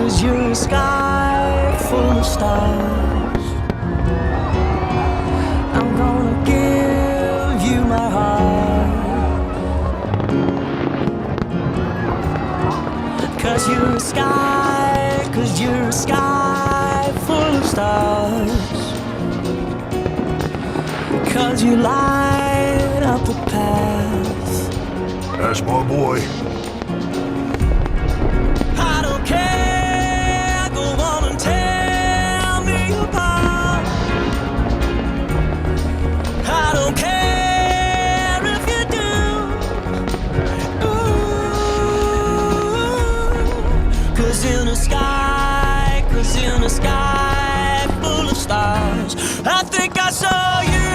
'cause you're a sky full of stars. I'm gonna give you my heart, 'cause you're a sky, 'cause you're a sky full of stars, 'cause you light up the path. That's my boy. I don't care, go on and tear me apart. I don't care if you do. Ooh, 'cause in the sky, 'cause in the sky full of stars, I think I saw you.